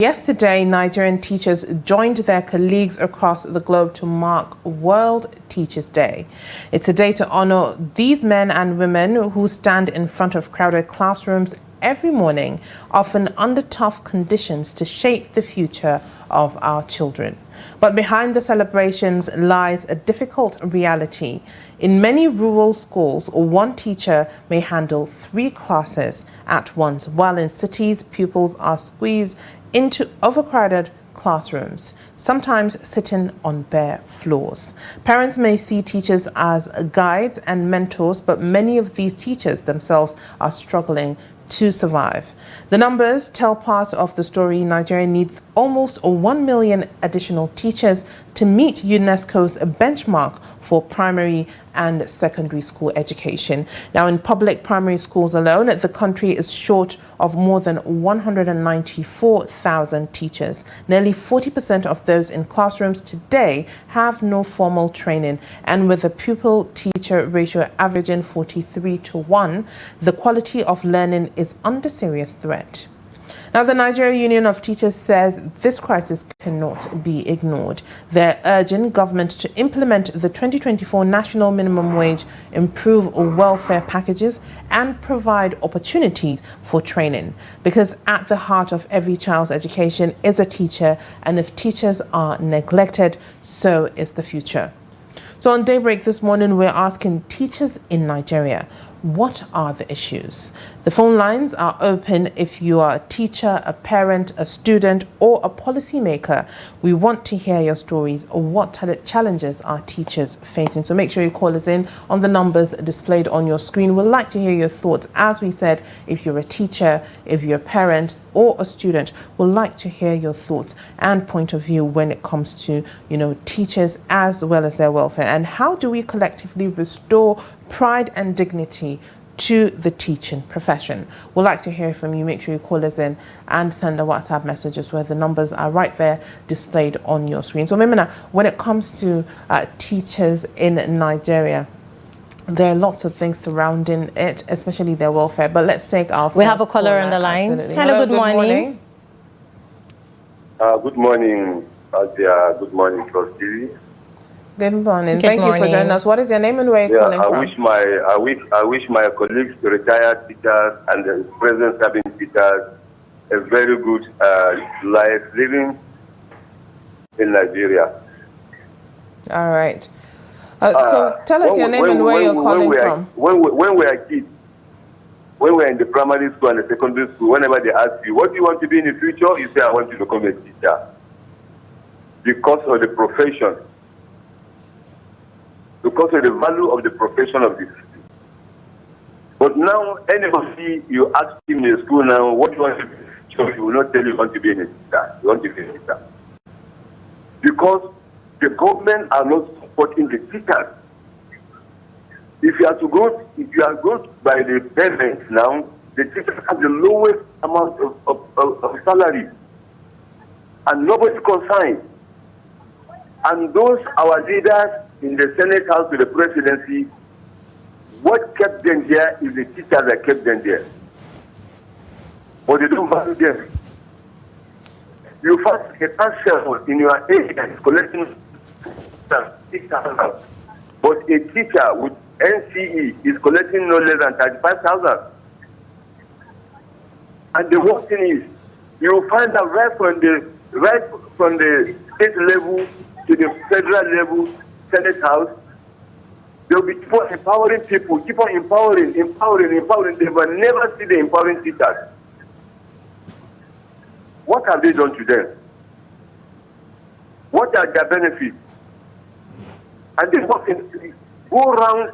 Yesterday, Nigerian teachers joined their colleagues across the globe to mark World Teachers' Day. It's a day to honor these men and women who stand in front of crowded classrooms every morning, often under tough conditions, to shape the future of our children. But behind the celebrations lies a difficult reality. In many rural schools, one teacher may handle 3 classes at once, while in cities, pupils are squeezed into overcrowded classrooms, sometimes sitting on bare floors. Parents may see teachers as guides and mentors, but many of these teachers themselves are struggling to survive. The numbers tell part of the story. Nigeria needs almost 1 million additional teachers to meet UNESCO's benchmark for primary and secondary school education. Now, in public primary schools alone, the country is short of more than 194,000 teachers. Nearly 40% of those in classrooms today have no formal training, and with the pupil-teacher ratio averaging 43:1, the quality of learning is under serious threat. Now, the Nigeria Union of Teachers says this crisis cannot be ignored. They're urging government to implement the 2024 national minimum wage, improve welfare packages, and provide opportunities for training. Because at the heart of every child's education is a teacher, and if teachers are neglected, so is the future. So on Daybreak this morning, we're asking teachers in Nigeria, what are the issues? The phone lines are open if you are a teacher, a parent, a student, or a policymaker. We want to hear your stories. What challenges are teachers facing? So make sure you call us in on the numbers displayed on your screen. We'd like to hear your thoughts. As we said, if you're a teacher, if you're a parent, or a student, we'd like to hear your thoughts and point of view when it comes to, teachers as well as their welfare. And how do we collectively restore pride and dignity to the teaching profession? We'd like to hear from you. Make sure you call us in and send a WhatsApp messages where the numbers are right there displayed on your screen. So Maimuna, when it comes to teachers in Nigeria, there are lots of things surrounding it, especially their welfare. But let's take our We have a caller on the line. Absolutely. Hello, good morning. Good morning, Azia. Good morning, Trustee. Good morning. Thank you for joining us. What is your name and where are you calling from? I wish my colleagues, the retired teachers and the present serving teachers, a very good life living in Nigeria. All right. So tell us your name and where you're calling from. When we are kids, when we are in the primary school and the secondary school, whenever they ask you, what do you want to be in the future? You say, I want to become a teacher. Because of the profession. Because of the value of the profession of this. But now, anybody you ask him in the school now, what do you want to be? So he will not tell you want to be a teacher. You want to be a teacher. Because the government are not supporting the teachers. If you are going by the parents now, the teachers have the lowest amount of salary. And nobody concerned. And those, our leaders in the Senate House to the presidency, what kept them there is the teachers that kept them there. But they don't value them. You find a council in your area is collecting 6,000, but a teacher with NCE is collecting no less than 35,000. And the worst thing is, you find that right from the state level to the federal level, Senate House, there will be people empowering people, keep on empowering. They will never see the empowering teachers. What have they done to them? What are their benefits? And they go around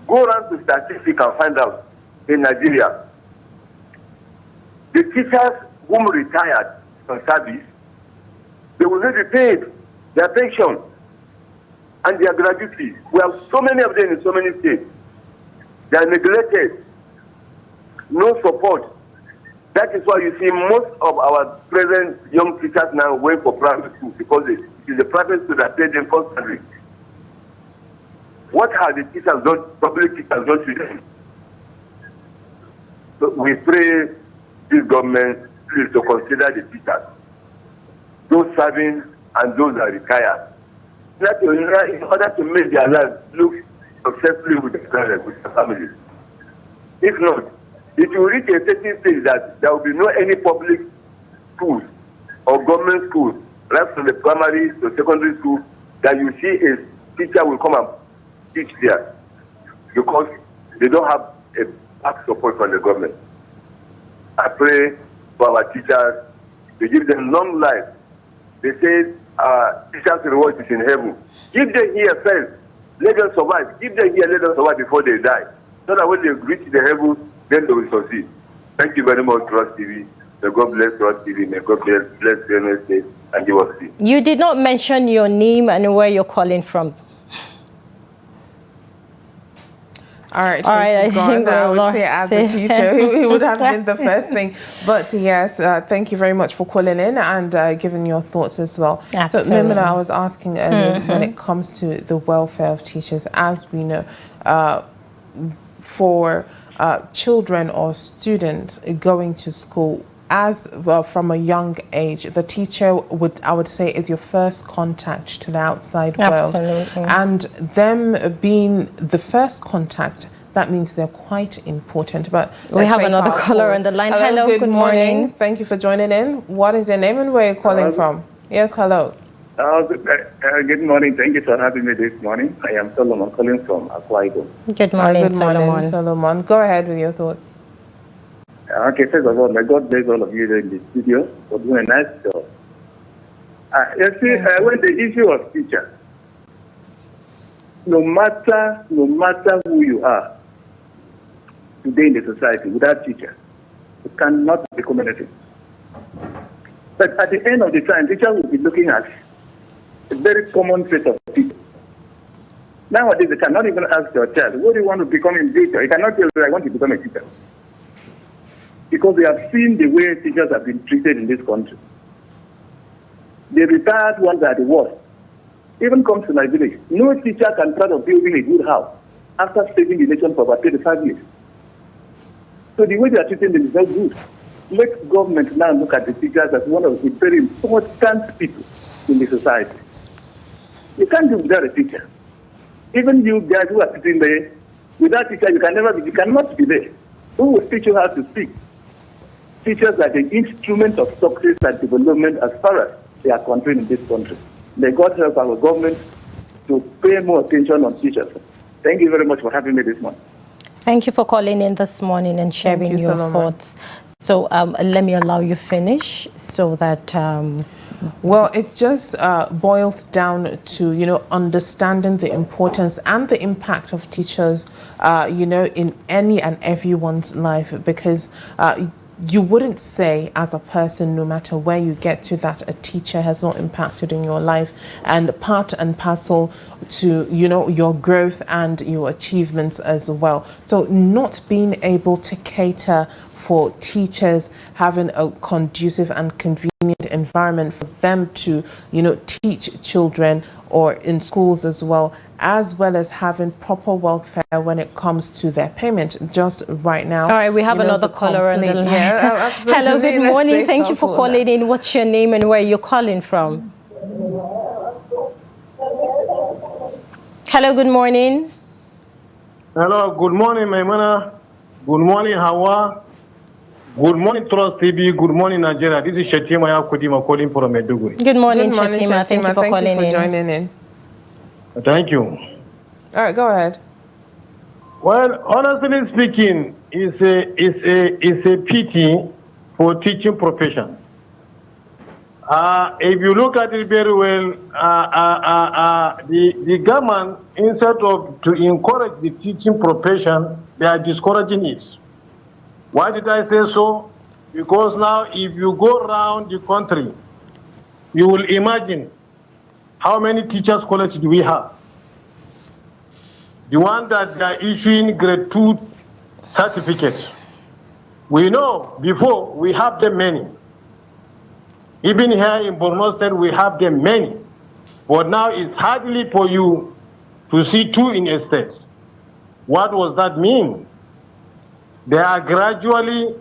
to statistics and find out in Nigeria, the teachers whom retired from service, they will not be paid their pension and their gratuity. We have so many of them in so many states. They are neglected. No support. That is why you see most of our present young teachers now wait for private school because it is the private school that pay them constantly. What have the teachers done, public teachers done to them? So we pray this government please to consider the teachers. those serving and those that retire. In order to make their lives look successfully with their families. If not, it will reach a certain stage that there will be no any public schools or government schools, right from the primary to secondary school, that you see a teacher will come and teach there because they don't have a back support from the government. I pray for our teachers to give them long life. They say teachers' reward is in heaven. Give them here first. Let them survive. Give them here, let them survive before they die. So that when they reach the heaven, then they will succeed. Thank you very much, Trust TV. May God bless Trust TV. May God bless the United States and give us peace. You did not mention your name and where you're calling from. All right, I think I would say as a teacher, he would have been the first thing. But yes, thank you very much for calling in and giving your thoughts as well. Absolutely. So, Maimuna, I was asking earlier, when it comes to the welfare of teachers, as we know, for children or students going to school, as from a young age, the teacher I would say is your first contact to the outside world. Absolutely. And them being the first contact, that means they're quite important. But we have another caller on the line. Hello, good morning. Thank you for joining in. What is your name and where are you calling from? Yes, hello. Good morning. Thank you for having me this morning. I am Solomon calling from Akwa Ibom. Good morning, good morning, Solomon. Go ahead with your thoughts. Okay, first of all, may God bless all of you in the studio for doing a nice job. When the issue of teachers, no matter who you are today in the society, without teachers, you cannot become anything. But at the end of the time, teachers will be looking at a very common set of people. Nowadays, they cannot even ask your child, what do you want to become in future? You cannot tell them, I want to become a teacher. Because they have seen the way teachers have been treated in this country. The retired ones are the worst. Even comes to my village, no teacher can try of building a good house after saving the nation for about 35 years. So the way they are treating them is not good. Let government now look at the teachers as one of the very important people in the society. You can't do without a teacher. Even you guys who are sitting there, without a teacher, you cannot be there. Who will teach you how to speak? Teachers are the instrument of success and development as far as they are concerned in this country. May God help our government to pay more attention on teachers. Thank you very much for having me this morning. Thank you for calling in this morning and sharing your thoughts. So let me allow you finish so that... Well, it just boils down to, understanding the importance and the impact of teachers, in any and everyone's life, because you wouldn't say as a person, no matter where you get to, that a teacher has not impacted in your life, and part and parcel to, your growth and your achievements as well. So not being able to cater for teachers, having a conducive and convenient environment for them to, teach children or in schools as well as having proper welfare when it comes to their payment. Just right now. All right, we have another caller on the line. Yeah, hello, good morning. Thank you for calling in. What's your name and where you're calling from? Hello, good morning. Hello, good morning, Maimuna. Good morning, Hauwa. Good morning, Trust TV. Good morning, Nigeria. This is Shetima Yakudima calling from Maiduguri. Good morning, Shetima. Thank you for calling in. Thank you for joining in. Thank you. All right, go ahead. Well, honestly speaking, it's a pity for teaching profession. If you look at it very well, the government, instead of to encourage the teaching profession, they are discouraging it. Why did I say so? Because now if you go around the country, you will imagine how many teachers' colleges do we have? The one that they are issuing grade 2 certificates. We know before we have them many. Even here in Borno State, we have them many. But now it's hardly for you to see 2 in a state. What does that mean? They are gradually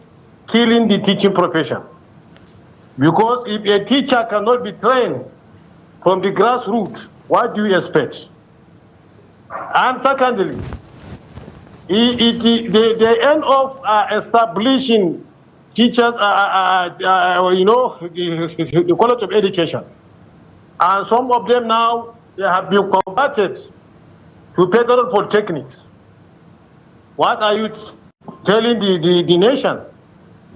killing the teaching profession. Because if a teacher cannot be trained from the grassroots, what do you expect? And secondly, they end up establishing teachers, the College of Education. And some of them now, they have been converted to federal polytechnics. What are you telling the nation?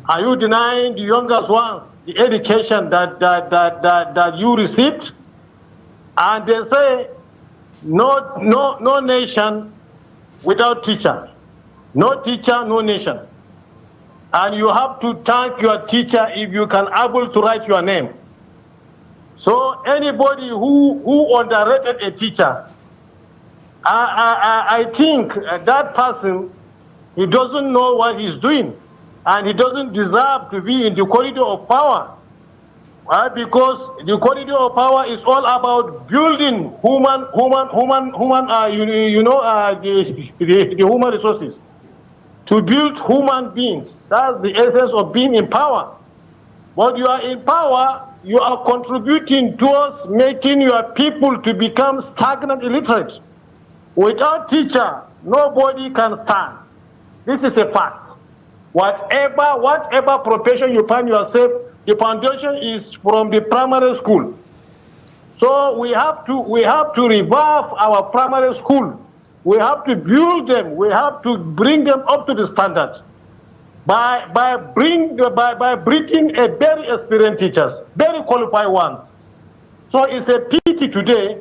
Are you denying the youngest one the education that you received? And they say, no nation without teacher. No teacher, no nation. And you have to thank your teacher if you can able to write your name. So anybody who underrated a teacher, I think that person, he doesn't know what he's doing, and he doesn't deserve to be in the corridor of power. Because the corridor of power is all about building the human resources, to build human beings. That's the essence of being in power. But you are in power, you are contributing towards making your people to become stagnant illiterate. Without teacher, nobody can stand. This is a fact. Whatever profession you find yourself, the foundation is from the primary school. So we have to revive our primary school. We have to build them. We have to bring them up to the standard by bringing a very experienced teachers, very qualified ones. So it's a pity today.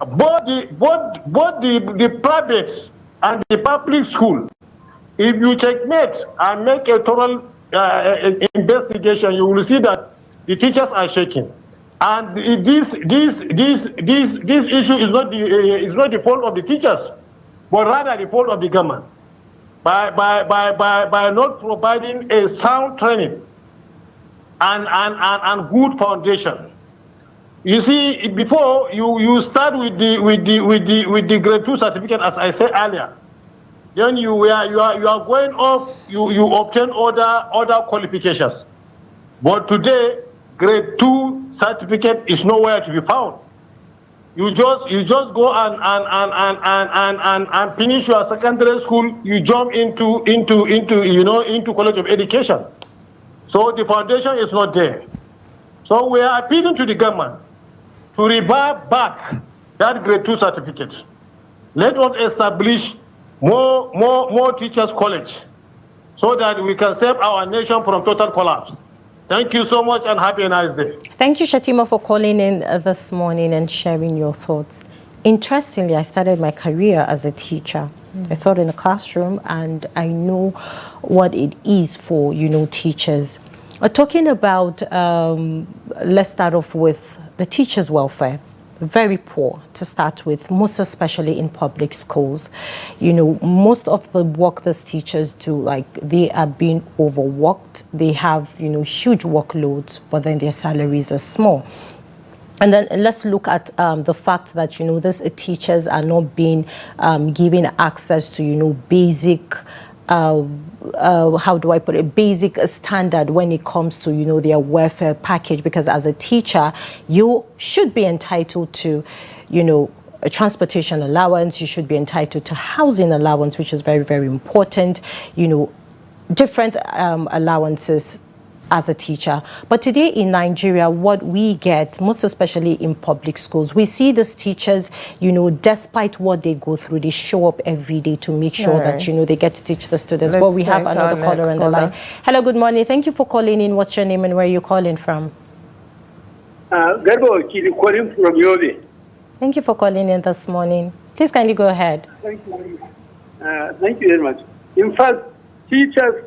Both the private and the public school, if you checkmate and make a total investigation, you will see that the teachers are shaking. And this issue is not the fault of the teachers, but rather the fault of the government by not providing a sound training and good foundation. You see, before you start with the grade 2 certificate, as I said earlier, then you are going up, you obtain other qualifications. But today, grade 2 certificate is nowhere to be found. You just go and finish your secondary school. You jump into College of Education. So the foundation is not there. So we are appealing to the government to revive back that grade 2 certificate. Let us establish more teachers' college so that we can save our nation from total collapse. Thank you so much and have a nice day. Thank you, Shatima, for calling in this morning and sharing your thoughts. Interestingly, I started my career as a teacher. I taught in the classroom, and I know what it is for, teachers. Talking about, let's start off with the teachers' welfare. Very poor to start with, most especially in public schools. Most of the work these teachers do, they are being overworked. They have, huge workloads, but then their salaries are small. And then let's look at the fact that, these teachers are not being given access to, basic how do I put it, basic standard when it comes to, their welfare package, because as a teacher, you should be entitled to, a transportation allowance, you should be entitled to housing allowance, which is very, very important, different allowances as a teacher. But today in Nigeria, what we get, most especially in public schools, we see these teachers, despite what they go through, they show up every day to make sure that, they get to teach the students. But we have another caller on the line. Hello, good morning. Thank you for calling in. What's your name and where are you calling from? Garbo, calling from Yobe. Thank you for calling in this morning. Please kindly go ahead. Thank you very much. In fact, teachers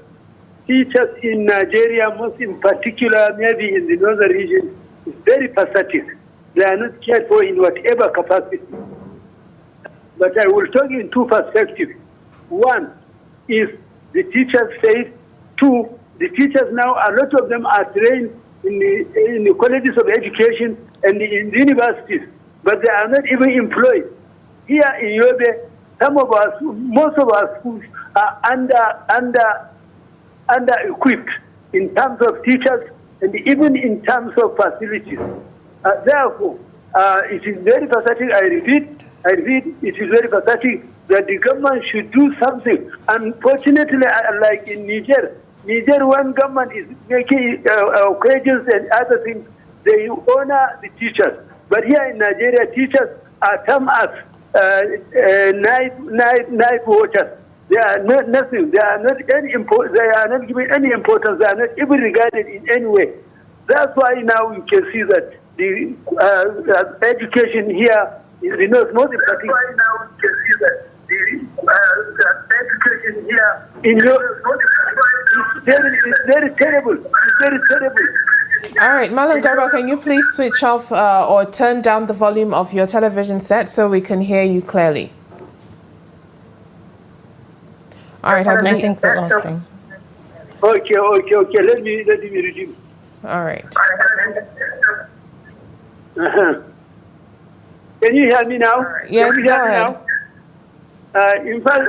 in Nigeria, most in particular, maybe in the northern region, is very pathetic. They are not cared for in whatever capacity. But I will talk in two perspectives. One is the teachers' faith. Two, the teachers now, a lot of them are trained in the colleges of education and in the universities, but they are not even employed. Here in Yobe, most of our schools are under-equipped in terms of teachers and even in terms of facilities. Therefore, it is very pathetic, I repeat, it is very pathetic that the government should do something. Unfortunately, like in Niger, when government is making wages and other things, they honor the teachers. But here in Nigeria, teachers are termed as knife watchers. They are not nothing. They are not any they are not given any importance. They are not even regarded in any way. That's why now you can see that the education here is the most important. That's why now you can see that the education here in your it's very terrible. It's very terrible. All right, Malam Garba, can you please switch off or turn down the volume of your television set so we can hear you clearly? All right, I think we lost him. Okay. Let me resume. All right. Can you hear me now? Yes, go ahead. In fact,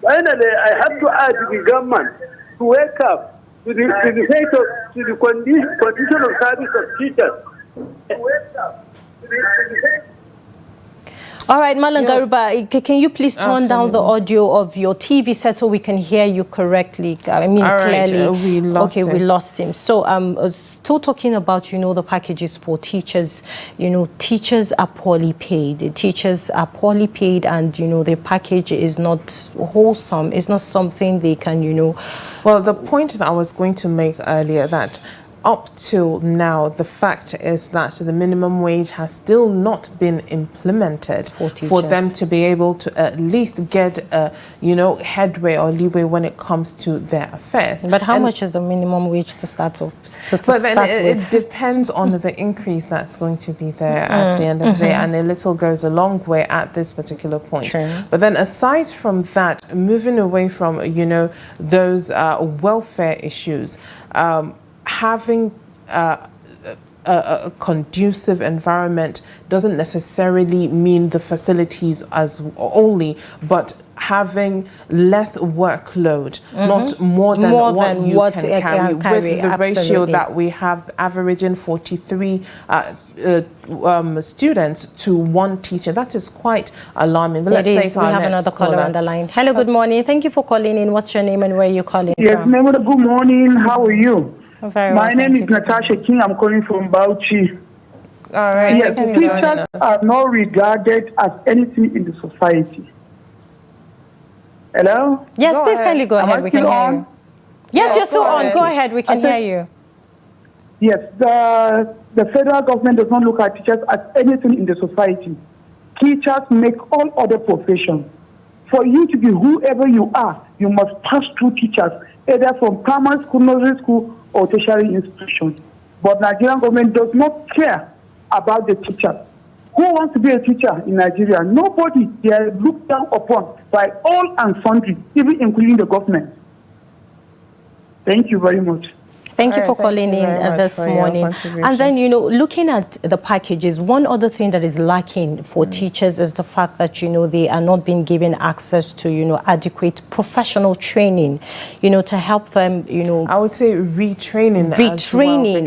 finally, I have to ask the government to wake up to the condition of service of teachers. To wake up to the All right, Malam Garuba, can you please turn down the audio of your TV set so we can hear you correctly? I mean, clearly. We lost him. We lost him. So still talking about, the packages for teachers. Teachers are poorly paid. Teachers are poorly paid and, their package is not wholesome. It's not something they can, Well, the point that I was going to make earlier that up till now, the fact is that the minimum wage has still not been implemented for them to be able to at least get, headway or leeway when it comes to their affairs. But how much is the minimum wage to start off? It depends on the increase that's going to be there at the end of the day, and a little goes a long way at this particular point. True. But then aside from that, moving away from, those welfare issues, having a conducive environment doesn't necessarily mean the facilities as only, but having less workload, not more than what you can carry. With the ratio that we have averaging 43 students to one teacher, that is quite alarming. But let's take we have another caller on the line. Hello, good morning. Thank you for calling in. What's your name and where are you calling from? Yes, Maimuna, good morning. How are you? Very My well, name is Natasha King. I'm calling from Bauchi. All right. Yes, teachers are not regarded as anything in the society. Hello? Yes, please kindly go ahead. We can hear you. Yes, you're still on. Go ahead. We can hear you. Yes, the federal government does not look at teachers as anything in the society. Teachers make all other professions. For you to be whoever you are, you must pass through teachers, either from primary school, nursery school, or tertiary institutions. But Nigerian government does not care about the teacher. Who wants to be a teacher in Nigeria? Nobody. They are looked down upon by all and sundry, even including the government. Thank you very much. Thank you for calling in this morning. And then, looking at the packages, one other thing that is lacking for teachers is the fact that, they are not being given access to, adequate professional training, to help them, I would say retraining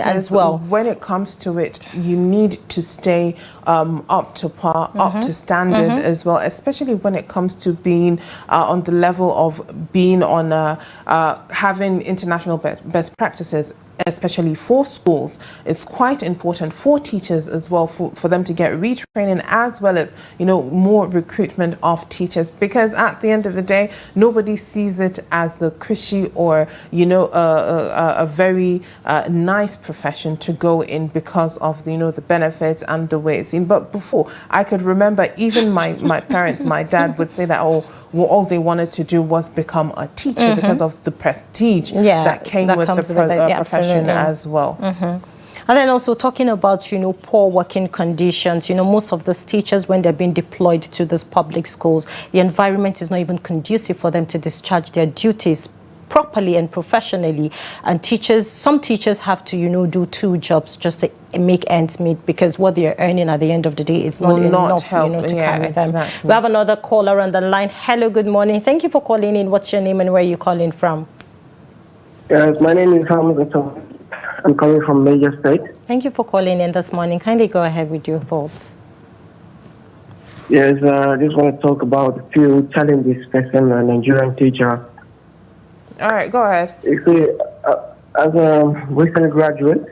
as well. When it comes to it, you need to stay up to par, up to standard as well, especially when it comes to being on the level of being on having international best practices, especially for schools. It's quite important for teachers as well for them to get retraining as well as, more recruitment of teachers, because at the end of the day, nobody sees it as a cushy or, a very nice profession to go in because of, the benefits and the way it's seen. But before, I could remember even my parents, my dad would say that, all they wanted to do was become a teacher because of the prestige that came with the profession as well. And then also talking about, poor working conditions. Most of these teachers, when they're being deployed to these public schools, the environment is not even conducive for them to discharge their duties properly and professionally. And some teachers have to, do two jobs just to make ends meet, because what they're earning at the end of the day is not enough, to carry them. We have another caller on the line. Hello, good morning. Thank you for calling in. What's your name and where are you calling from? Yes, my name is Hauwa. I'm calling from Major State. Thank you for calling in this morning. Kindly go ahead with your thoughts. Yes, I just want to talk about a few challenges facing a Nigerian teacher. All right, go ahead. You see, as a recent graduate,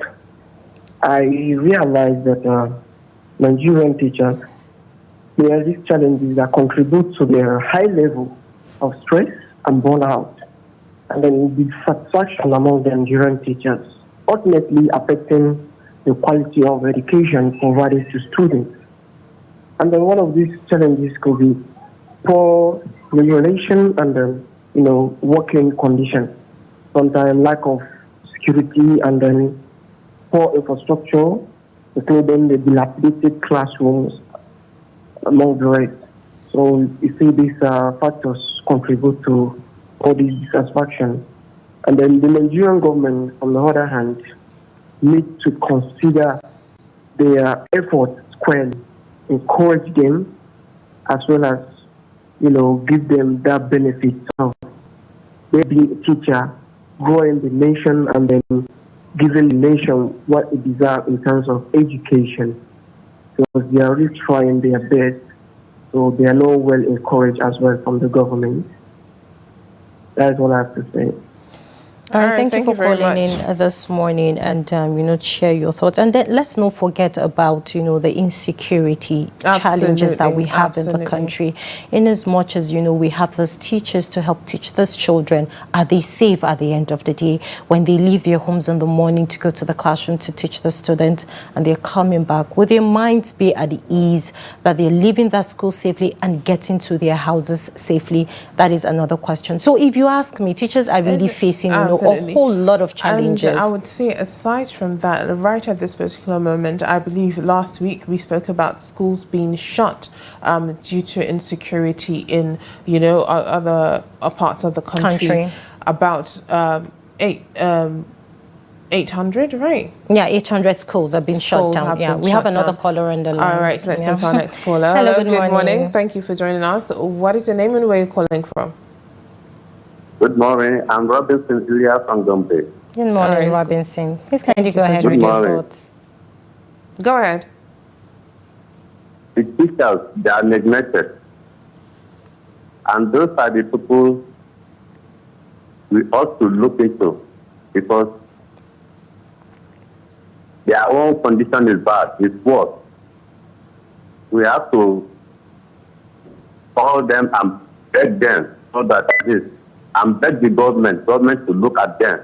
I realized that Nigerian teachers, there are these challenges that contribute to their high level of stress and burnout, and then dissatisfaction among the Nigerian teachers, ultimately affecting the quality of education provided to students. And then one of these challenges could be poor regulation and working conditions. Sometimes lack of security and then poor infrastructure, including the dilapidated classrooms, among the rest. So you see these factors contribute to all this dissatisfaction. And then the Nigerian government, on the other hand, need to consider their efforts squarely, encourage them, as well as, give them that benefit of being a teacher, growing the nation, and then giving the nation what it deserves in terms of education. Because they are really trying their best, so they are not well encouraged as well from the government. That's what I have to say. All right, thank you for calling in this morning and, share your thoughts. And then let's not forget about, the insecurity challenges that we have in the country. In as much as, we have those teachers to help teach those children, are they safe at the end of the day when they leave their homes in the morning to go to the classroom to teach the students and they're coming back? Will their minds be at ease that they're leaving that school safely and getting to their houses safely? That is another question. So if you ask me, teachers are really facing, a whole lot of challenges. And I would say, aside from that, right at this particular moment, I believe last week we spoke about schools being shut due to insecurity in, other parts of the country. About 800, right? Yeah, 800 schools have been shut down. Yeah, we have another caller on the line. All right, let's take our next caller. Hello, good morning. Thank you for joining us. What is your name and where are you calling from? Good morning. I'm Robinson Ilya from Gombe. Good morning, Robinson. Please kindly go ahead with your thoughts. Go ahead. The teachers, they are neglected. And those are the people we ought to look into because their own condition is bad, it's worse. We have to call them and beg them so that this and beg the government to look at them,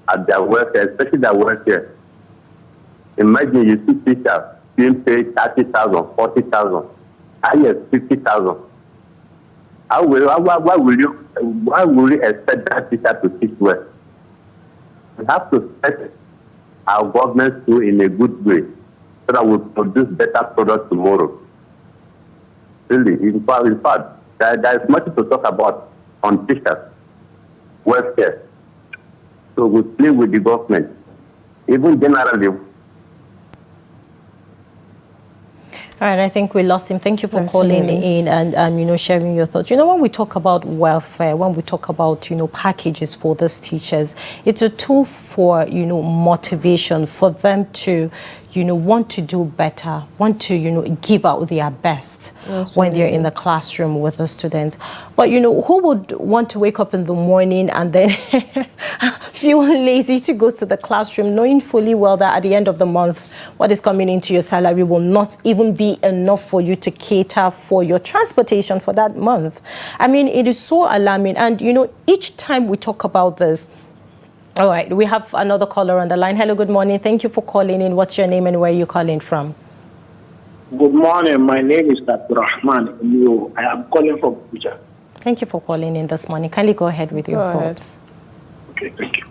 at their welfare, especially their welfare. Imagine you see teachers being paid 30,000, 40,000, highest 50,000. Why will you expect that teacher to teach well? We have to set our government through in a good way so that we produce better products tomorrow. Really, in fact, there is much to talk about on teachers. Welfare. So we play with the government. Even generally. All right, I think we lost him. Thank you for calling in and, sharing your thoughts. When we talk about welfare, when we talk about, packages for these teachers, it's a tool for, motivation for them to, want to do better, want to, give out their best when they're in the classroom with the students. But, who would want to wake up in the morning and then feel lazy to go to the classroom, knowing fully well that at the end of the month, what is coming into your salary will not even be enough for you to cater for your transportation for that month? I mean, it is so alarming. And, each time we talk about this, all right, we have another caller on the line. Hello, good morning. Thank you for calling in. What's your name and where are you calling from? Good morning. My name is Dr. Rahman. I am calling from Abuja. Thank you for calling in this morning. Kindly go ahead with your thoughts. Okay, thank you.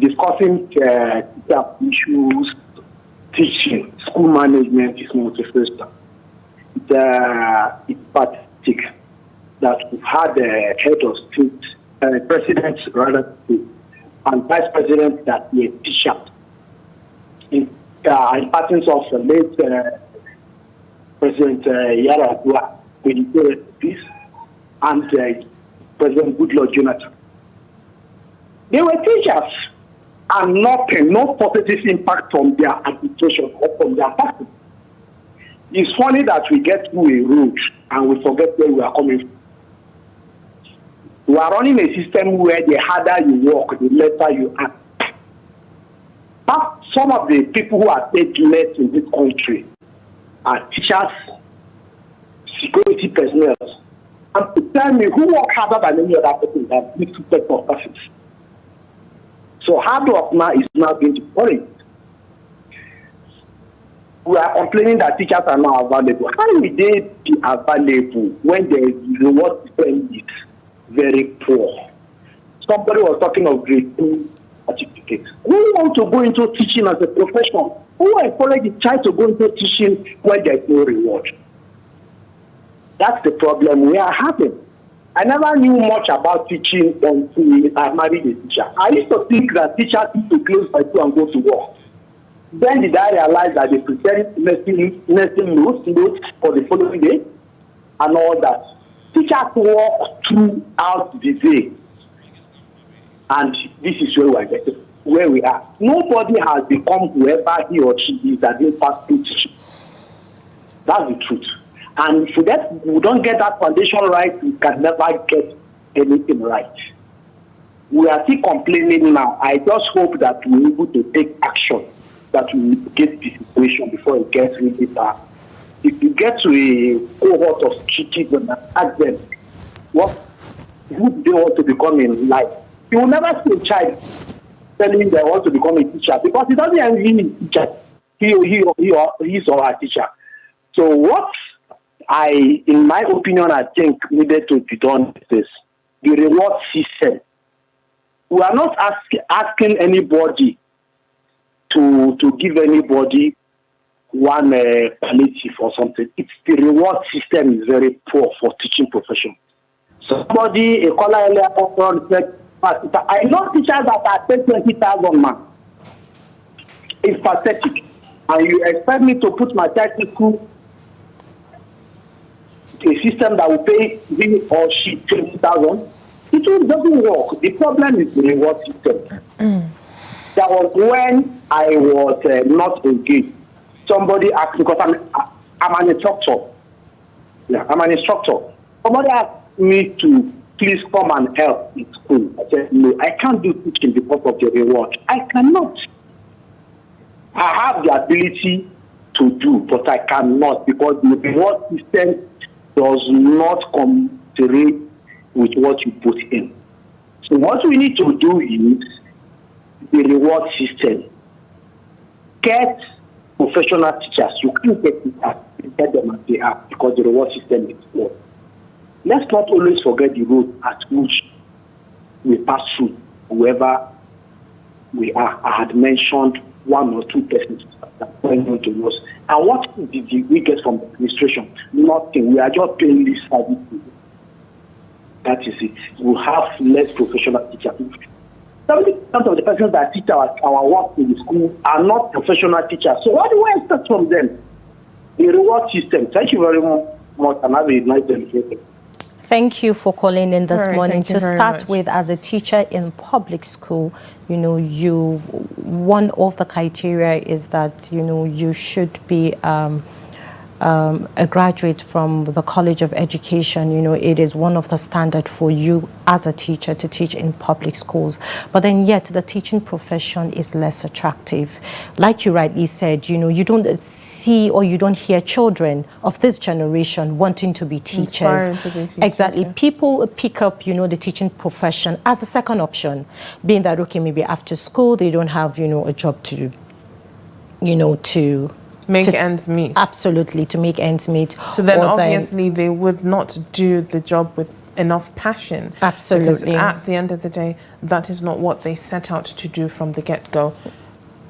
Discussing issues, teaching, school management is not the first time. It's pathetic that we've had a head of state, president rather, and vice president that were teachers. In absence of the late President Yaradua, when he peace, and President Goodluck Jonathan. They were teachers. and nothing, no positive impact from their administration or from their party. It's funny that we get to a road and we forget where we are coming from. We are running a system where the harder you work, the lesser you earn. But some of the people who are paid less in this country are teachers, security personnel. And to tell me who work harder than any other person that needs to take for office. So hard work now is not going to worry. We are complaining that teachers are not available. How will they be available when the reward system is very poor? Somebody was talking of grade 2 certificates. Who want to go into teaching as a profession? Who encourage the child to go into teaching when there is no reward? That's the problem we are having. I never knew much about teaching until I married a teacher. I used to think that teachers need to close by 2 and go to work. Then did I realize that they prepared nursing notes for the following day and all that. Teachers work throughout the day. And this is where we are. Nobody has become whoever he or she is that didn't pass through teaching. That's the truth. And if we don't get that foundation right, we can never get anything right. We are still complaining now. I just hope that we're able to take action, that we get the situation before it gets really bad. If you get to a cohort of children and ask them what would they want to become in life, you will never see a child telling they want to become a teacher because he doesn't envy a teacher. He is or her teacher. So what in my opinion, I think needed to be done is the reward system. We are not asking anybody to give anybody one palliative or something. It's the reward system is very poor for teaching profession. Somebody, a caller earlier, said, I know teachers that are paid 20,000 man. It's pathetic. And you expect me to put my child to school a system that will pay him or she 20,000? It doesn't work. The problem is the reward system. That was when I was not engaged. Somebody asked me, because I'm an instructor. Yeah, I'm an instructor. Somebody asked me to please come and help in school. I said, no, I can't do teaching because of the reward. I cannot. I have the ability to do, but I cannot because the reward system does not commensurate with what you put in. So what we need to do is the reward system. Get professional teachers. You can't get them as they are because the reward system is poor. Let's not always forget the road at which we pass through, whoever we are. I had mentioned 1 or 2 persons that went on to us. And what did we get from the administration? Nothing. We are just paying this service. That is it. We have less professional teachers. 70% of the persons that teach our work in the school are not professional teachers. So what do we expect from them? The reward system. Thank you very much and have a nice day. Thank you for calling in this morning. To start much. with, as a teacher in public school, one of the criteria is that, you should be a graduate from the College of Education. It is one of the standard for you as a teacher to teach in public schools. But then yet the teaching profession is less attractive. Like you rightly said, you don't see or you don't hear children of this generation wanting to be teachers. Exactly. Yeah. People pick up, the teaching profession as a second option, being that, okay, maybe after school they don't have, a job to, to ends meet. Absolutely, to make ends meet. So then obviously they would not do the job with enough passion. Absolutely. Because at the end of the day, that is not what they set out to do from the get-go.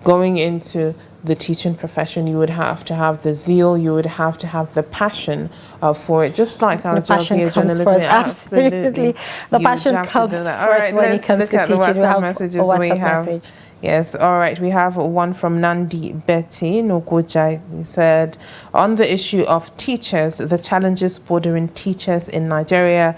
Going into the teaching profession, you would have to have the zeal, you would have to have the passion for it, just like our job here, journalism. Absolutely. The passion comes first when it comes to teaching. WhatsApp messages we have. Yes, all right. We have one from Nandi Betty Nogoja. He said, on the issue of teachers, the challenges bordering teachers in Nigeria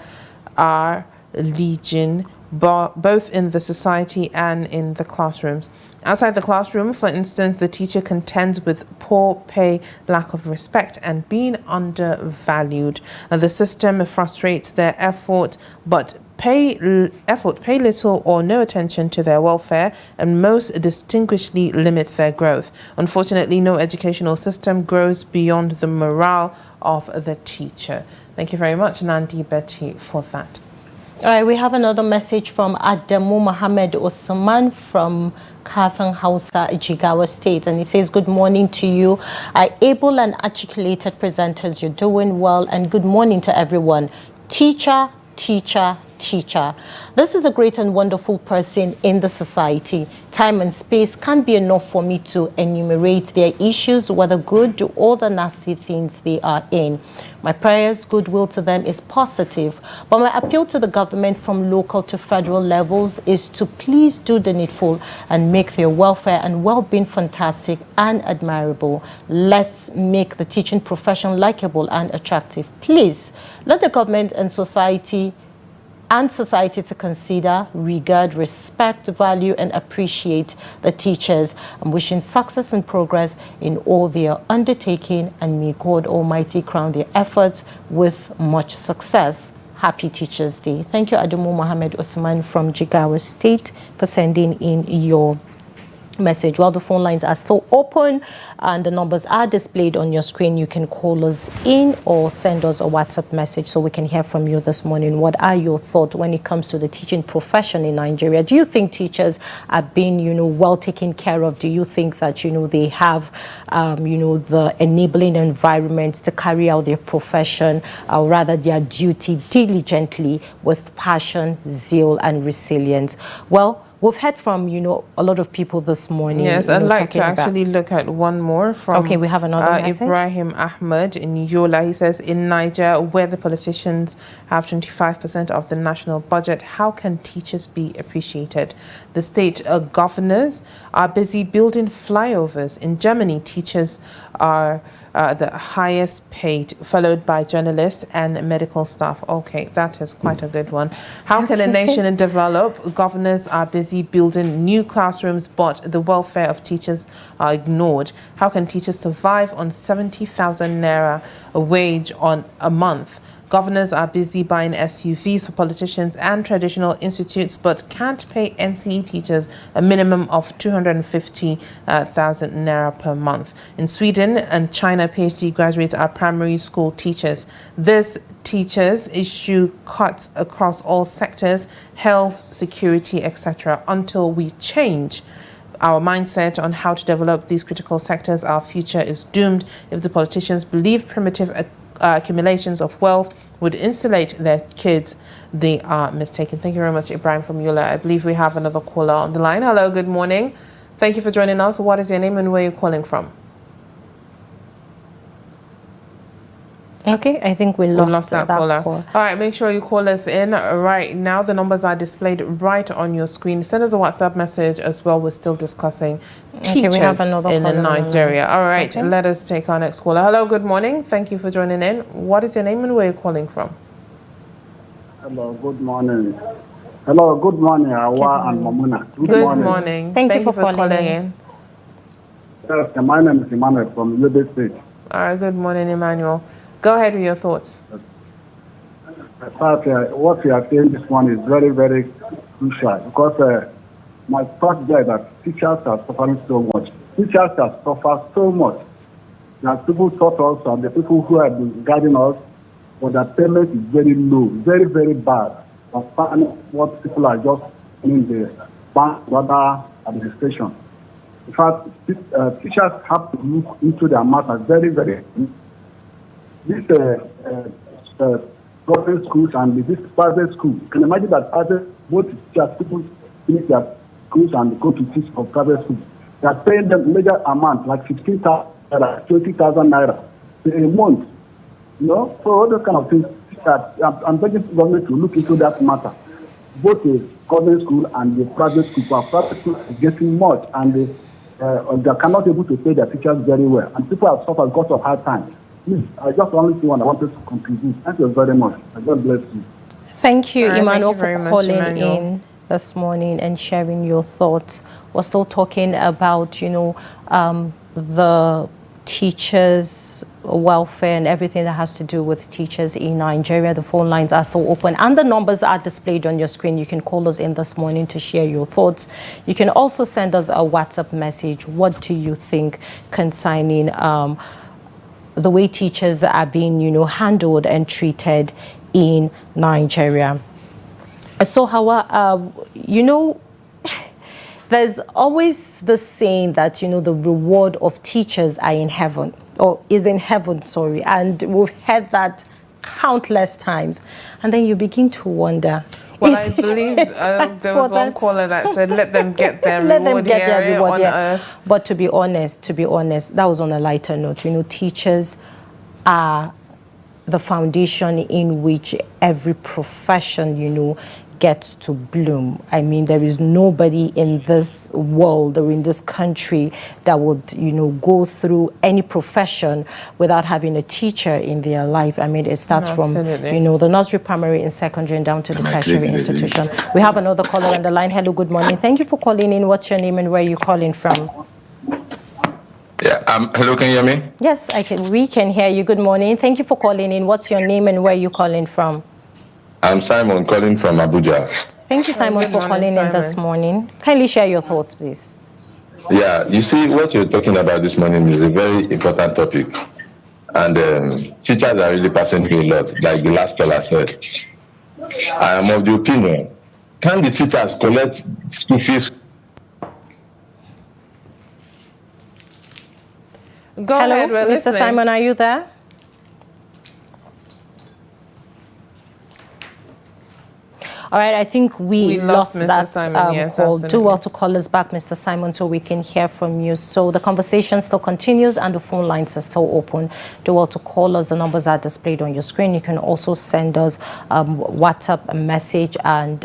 are legion. both in the society and in the classrooms. Outside the classroom, for instance, the teacher contends with poor pay, lack of respect, and being undervalued. The system frustrates their effort, but pay little or no attention to their welfare, and most distinguishedly limit their growth. Unfortunately, no educational system grows beyond the morale of the teacher. Thank you very much, Nandi Betty, for that. All right, we have another message from Adamu Mohammed Osman from Kafang Hausa, Jigawa State, and it says, good morning to you, able and articulated presenters. You're doing well, and good morning to everyone. Teacher, teacher, teacher. This is a great and wonderful person in the society. Time and space can't be enough for me to enumerate their issues, whether good or the nasty things they are in. My prayers, goodwill to them is positive, but my appeal to the government from local to federal levels is to please do the needful and make their welfare and well-being fantastic and admirable. Let's make the teaching profession likable and attractive. Please let the government and society to consider, regard, respect, value, and appreciate the teachers. I'm wishing success and progress in all their undertaking, and may God Almighty crown their efforts with much success. Happy Teachers Day. Thank you, Adamu Mohammed Osman from Jigawa State, for sending in your message. While the phone lines are still open and the numbers are displayed on your screen, you can call us in or send us a WhatsApp message so we can hear from you this morning. What are your thoughts when it comes to the teaching profession in Nigeria? Do you think teachers are being, well taken care of? Do you think that, they have, the enabling environment to carry out their profession, or rather their duty diligently with passion, zeal, and resilience? Well, we've heard from, a lot of people this morning. Yes, I'd like to actually look at one more from we have another message. Ibrahim Ahmed in Yola. He says, in Niger, where the politicians have 25% of the national budget, how can teachers be appreciated? The state governors are busy building flyovers. In Germany, teachers are the highest paid, followed by journalists and medical staff. Okay, that is quite a good one. How can a nation develop? Governors are busy building new classrooms, but the welfare of teachers are ignored. How can teachers survive on 70,000 naira a wage on a month? Governors are busy buying SUVs for politicians and traditional institutes, but can't pay NCE teachers a minimum of 250,000 naira per month. In Sweden and China, PhD graduates are primary school teachers. These teachers issue cuts across all sectors, health, security, etc. Until we change our mindset on how to develop these critical sectors, our future is doomed. If the politicians believe primitive accumulations of wealth would insulate their kids, they are mistaken. Thank you very much, Ibrahim from Yola. I believe we have another caller on the line. Hello, good morning. Thank you for joining us. What is your name and where are you calling from? Okay, I think we lost that caller. All right, make sure you call us in right now. The numbers are displayed right on your screen. Send us a WhatsApp message as well. We're still discussing teachers in Nigeria. All right, let us take our next caller. Hello, good morning. Thank you for joining in. What is your name and where are you calling from? Hello, good morning. Hello, good morning, Hauwa and Maimuna. Good morning. Thank you for calling in. Yes, my name is Emmanuel from Yobe State. All right, good morning, Emmanuel. Go ahead with your thoughts. In fact, what you are saying this one is very, very crucial because my thought there that teachers are suffering so much. Teachers have suffered so much. That people taught us and the people who have been guiding us, but the payment is very low, very, very bad. What people are just in the bank, rather administration. In fact, teachers have to look into their matters very, very. These government schools and these private schools, you can imagine that both teachers, people finish their schools and go to teach for private schools. They are paying them major amount, like 15,000 naira, 20,000 naira a month. So all those kind of things, I'm begging the government to look into that matter. Both the government school and the private school. Our private school is getting much, and they cannot able to pay their teachers very well. And people have suffered because of hard times. I just only see one I wanted to contribute. Thank you very much. God bless you. Thank you, Emmanuel, for calling in. this morning and sharing your thoughts. We're still talking about, the teachers' welfare and everything that has to do with teachers in Nigeria. The phone lines are still open and the numbers are displayed on your screen. You can call us in this morning to share your thoughts. You can also send us a WhatsApp message. What do you think concerning the way teachers are being, handled and treated in Nigeria? So, Hauwa, there's always the saying that, the reward of teachers are in heaven, or is in heaven, sorry. And we've heard that countless times. And then you begin to wonder. Well, I believe there was one caller that said, let them get their reward here on earth. But to be honest, that was on a lighter note. Teachers are the foundation in which every profession, gets to bloom. I mean, there is nobody in this world or in this country that would, go through any profession without having a teacher in their life. I mean, it starts from, the nursery, primary, and secondary, and down to the tertiary institution. We have another caller on the line. Hello, good morning. Thank you for calling in. What's your name and where are you calling from? Yeah, hello, can you hear me? Yes, we can hear you. Good morning. Thank you for calling in. What's your name and where are you calling from? I'm Simon, calling from Abuja. Thank you, Simon, for calling in this morning. Kindly share your thoughts, please. Yeah, you see, what you're talking about this morning is a very important topic. And teachers are really passing through a lot, like the last caller said. I am of the opinion, can the teachers collect school fees? Go ahead, Mr. listening. Simon, are you there? All right, I think we lost that Simon, yes, call. absolutely. Do well to call us back, Mr. Simon, so we can hear from you. So the conversation still continues and the phone lines are still open. Do well to call us. The numbers are displayed on your screen. You can also send us WhatsApp a message. And,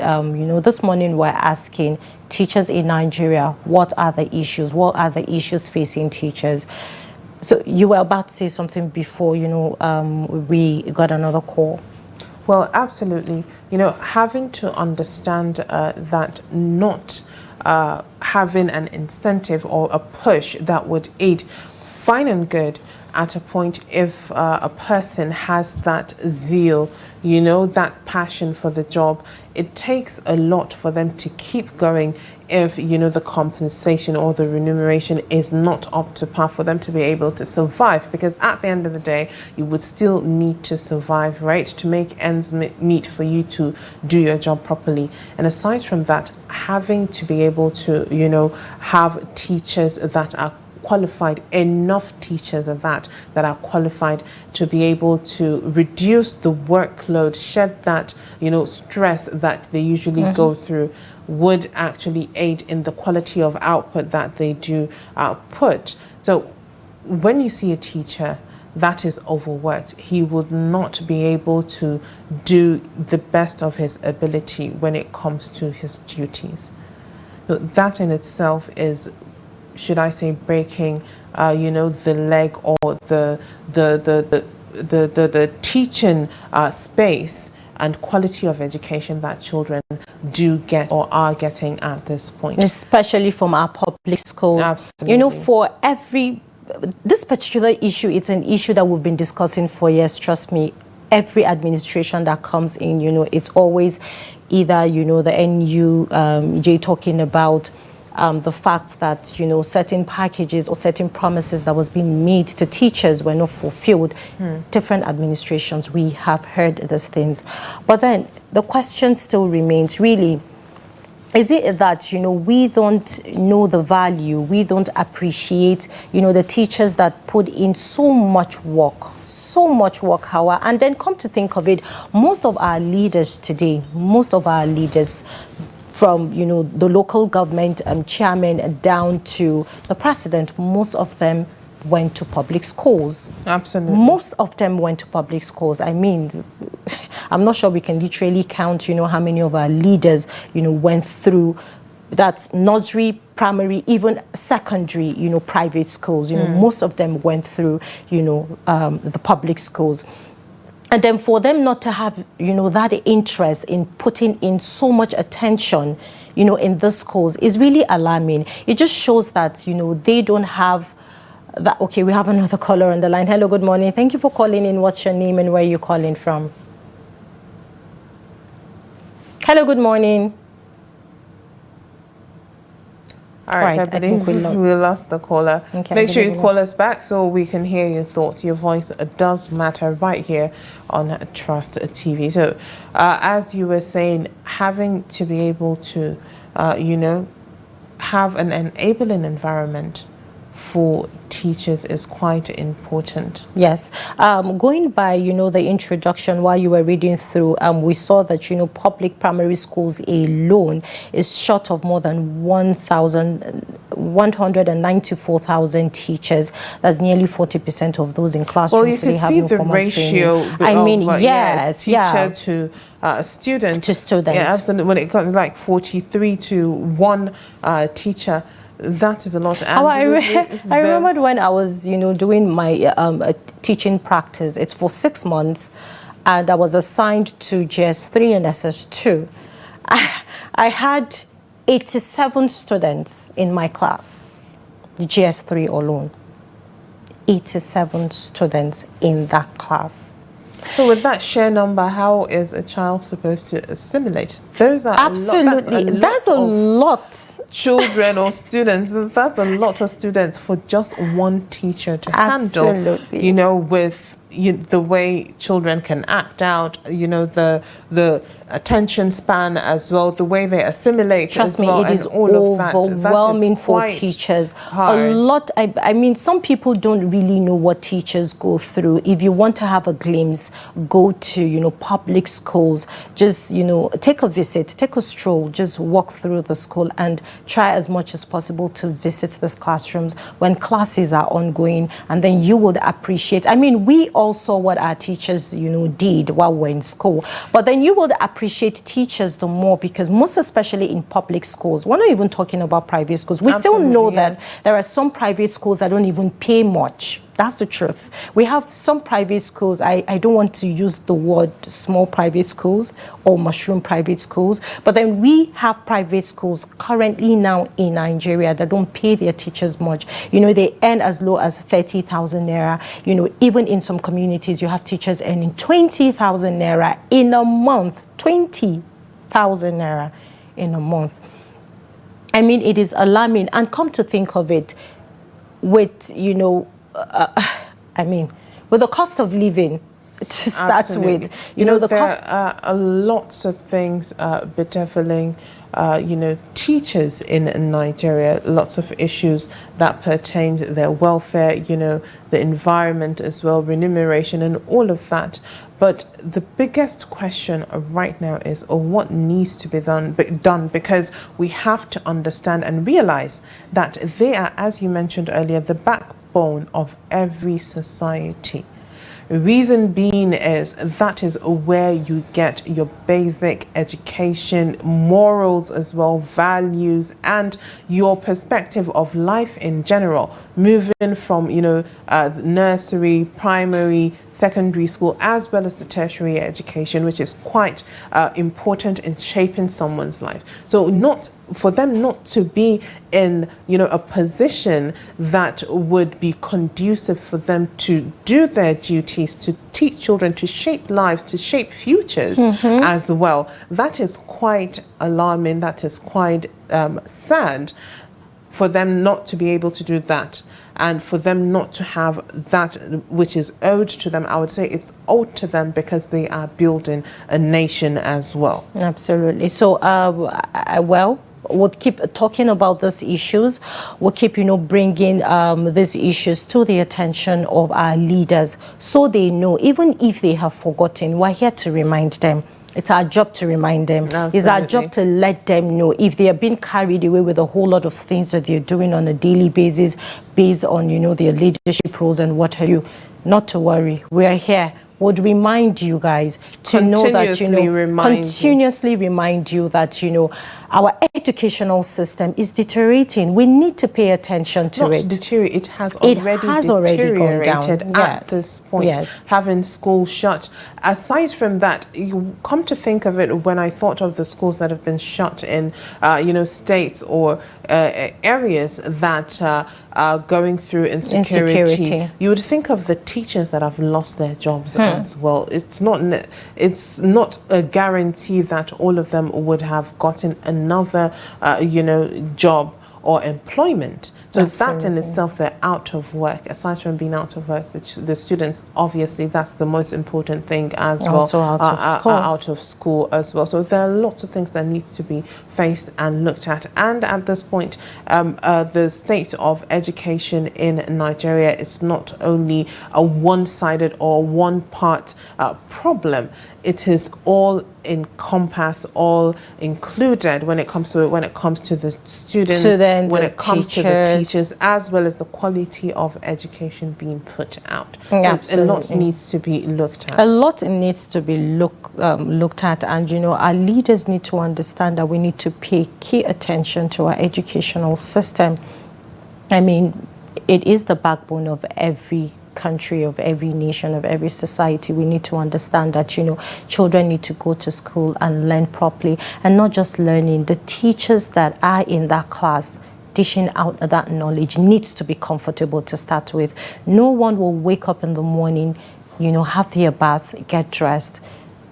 this morning we're asking teachers in Nigeria, what are the issues? What are the issues facing teachers? So you were about to say something before, we got another call. Well, absolutely. Having to understand that not having an incentive or a push that would aid, fine and good at a point if a person has that zeal, that passion for the job. It takes a lot for them to keep going if, the compensation or the remuneration is not up to par for them to be able to survive. Because at the end of the day, you would still need to survive, right? To make ends meet for you to do your job properly. And aside from that, having to be able to, have teachers that are qualified, enough teachers of that are qualified to be able to reduce the workload, shed that, stress that they usually go through, would actually aid in the quality of output that they do put. So when you see a teacher that is overworked, he would not be able to do the best of his ability when it comes to his duties. So that in itself is, should I say, breaking, the leg or the teaching space and quality of education that children do get or are getting at this point. Especially from our public schools. Absolutely. For this particular issue, it's an issue that we've been discussing for years, trust me. Every administration that comes in, it's always either, the NUJ talking about the fact that, certain packages or certain promises that was being made to teachers were not fulfilled. Different administrations, we have heard these things. But then the question still remains, really, is it that, we don't know the value, we don't appreciate, the teachers that put in so much work, Hauwa? And then come to think of it, most of our leaders today, from, the local government chairman down to the president, most of them went to public schools. Absolutely. Most of them went to public schools. I mean, I'm not sure we can literally count, how many of our leaders, went through that nursery, primary, even secondary, private schools. Most of them went through, the public schools. And then for them not to have, that interest in putting in so much attention, in the schools is really alarming. It just shows that, they don't have that. Okay, we have another caller on the line. Hello, good morning. Thank you for calling in. What's your name and where are you calling from? Hello, good morning. All right, I believe we lost the caller. Okay, make sure you call us back so we can hear your thoughts. Your voice does matter right here on Trust TV. So as you were saying, having to be able to, have an enabling environment for teachers is quite important. Yes. Going by, the introduction while you were reading through, we saw that, public primary schools alone is short of more than 194,000 teachers. That's nearly 40% of those in classrooms. Well, you can see the ratio teacher to student. To student. Yeah, absolutely. When it comes like 43 to 1 teacher, that is a lot. And I remembered when I was, doing my teaching practice. It's for 6 months, and I was assigned to GS3 and SS2. I had 87 students in my class, GS3 alone. 87 students in that class. So with that sheer number, how is a child supposed to assimilate? Those are absolutely that's a lot. Children or students. That's a lot of students for just one teacher to handle. With the way children can act out. The attention span as well, the way they assimilate. Trust me, it is overwhelming for teachers. Hard. A lot. I mean, some people don't really know what teachers go through. If you want to have a glimpse, go to public schools. Just take a visit, take a stroll, just walk through the school and try as much as possible to visit these classrooms when classes are ongoing, and then you would appreciate. I mean, we all saw what our teachers did while we're in school, but then you would appreciate teachers the more, because most especially in public schools, we're not even talking about private schools. We still know that there are some private schools that don't even pay much. That's the truth. We have some private schools, I don't want to use the word small private schools or mushroom private schools, but then we have private schools currently now in Nigeria that don't pay their teachers much. They earn as low as 30,000 naira. Even in some communities, you have teachers earning 20,000 naira in a month. 20,000 naira in a month. I mean, it is alarming. And come to think of it, with, with the cost of living to start with, there are lots of things bedeviling, teachers in Nigeria, lots of issues that pertain to their welfare, the environment as well, remuneration and all of that. But the biggest question right now is, what needs to be done, because we have to understand and realize that they are, as you mentioned earlier, the backbone of every society. Reason being is that is where you get your basic education, morals as well, values, and your perspective of life in general. Moving from, nursery, primary, secondary school, as well as the tertiary education, which is quite important in shaping someone's life. So for them not to be in, a position that would be conducive for them to do their duties, to teach children, to shape lives, to shape futures as well. That is quite alarming. That is quite sad for them not to be able to do that. And for them not to have that which is owed to them. I would say it's owed to them because they are building a nation as well. Absolutely. So, we'll keep talking about these issues. We'll keep, bringing these issues to the attention of our leaders so they know, even if they have forgotten, we're here to remind them. It's our job to remind them. Absolutely. It's our job to let them know if they are being carried away with a whole lot of things that they're doing on a daily basis based on, their leadership roles and what have you. Not to worry. We are here. Would remind you guys to know that, continuously remind you that, our educational system is deteriorating. We need to pay attention to it. It has already gone down at this point. Yes. Having schools shut. Aside from that, you come to think of it, when I thought of the schools that have been shut in, states or areas that are going through insecurity, you would think of the teachers that have lost their jobs as well. It's not a guarantee that all of them would have gotten another, job or employment. So that in itself, they're out of work. Aside from being out of work, the students, obviously, that's the most important thing as well. Also out of school as well. So there are lots of things that need to be faced and looked at. And at this point, the state of education in Nigeria is not only a one-sided or one-part problem. It is all encompassed, all included when it comes to the students, when it comes to the teachers, as well as the quality of education being put out. Absolutely. A lot needs to be looked at. A lot needs to be looked at, and our leaders need to understand that we need to pay key attention to our educational system. I mean, it is the backbone of every country, of every nation, of every society. We need to understand that children need to go to school and learn properly, and not just learning. The teachers that are in that class dishing out that knowledge needs to be comfortable to start with. No one will wake up in the morning, have their bath, get dressed,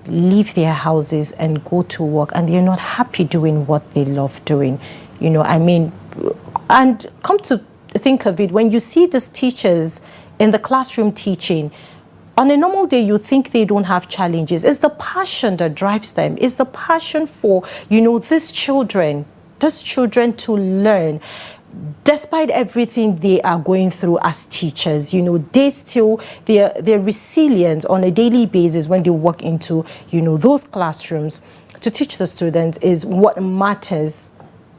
leave their houses and go to work, and they're not happy doing what they love doing. And come to think of it, when you see these teachers in the classroom teaching, on a normal day, you think they don't have challenges. It's the passion that drives them. It's the passion for, these children to learn. Despite everything they are going through as teachers, they're resilient on a daily basis when they walk into, those classrooms to teach the students is what matters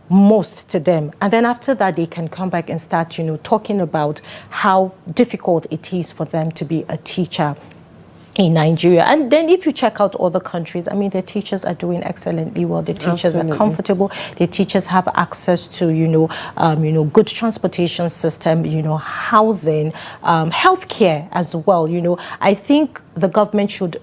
most to them. And then after that, they can come back and start, talking about how difficult it is for them to be a teacher in Nigeria. And then if you check out other countries, their teachers are doing excellently well. The teachers are comfortable. The teachers have access to, good transportation system, housing, healthcare as well. I think the government should,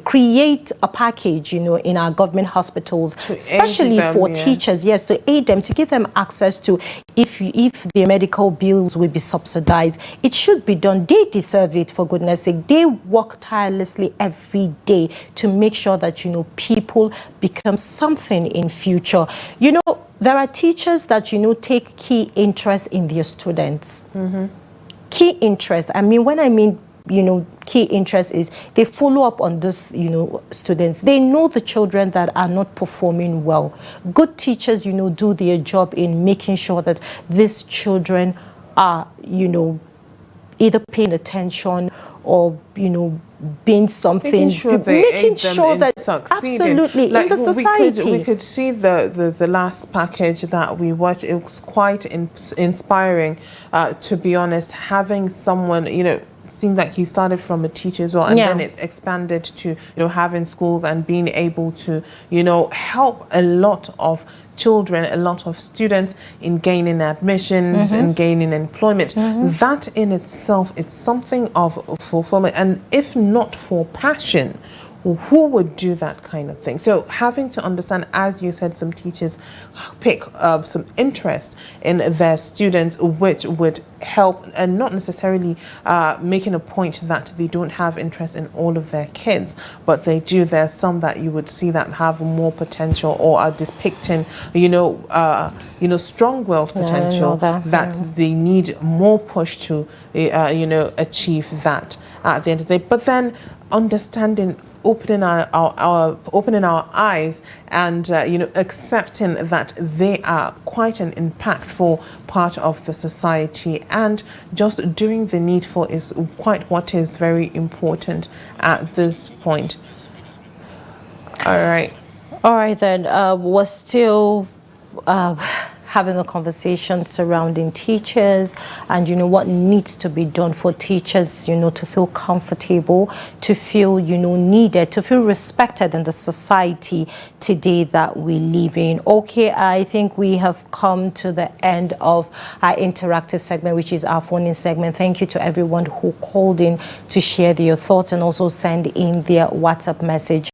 create a package, in our government hospitals, especially for teachers, to aid them, to give them access to, if their medical bills will be subsidized. It should be done. They deserve it, for goodness sake. They work tirelessly every day to make sure that, people become something in future. There are teachers that, take key interest in their students. Key interest. When I mean key interest is they follow up on this, students. They know the children that are not performing well. Good teachers, do their job in making sure that these children are, either paying attention or, being something, making sure that absolutely in the society. We could see the last package that we watched. It was quite inspiring, to be honest. Having someone, it seemed like he started from a teacher as well, and then it expanded to having schools and being able to help a lot of children, a lot of students in gaining admissions and gaining employment. That in itself, it's something of fulfillment. And if not for passion, who would do that kind of thing? So having to understand, as you said, some teachers pick some interest in their students, which would help, and not necessarily making a point that they don't have interest in all of their kids, but they do. There's some that you would see that have more potential or are depicting, strong-willed potential that they need more push to, achieve that at the end of the day. But then understanding, opening our eyes and accepting that they are quite an impactful part of the society, and just doing the needful is quite what is very important at this point. All right then, we're still having a conversation surrounding teachers and, what needs to be done for teachers, to feel comfortable, to feel, needed, to feel respected in the society today that we live in. Okay, I think we have come to the end of our interactive segment, which is our phone-in segment. Thank you to everyone who called in to share their thoughts and also send in their WhatsApp message.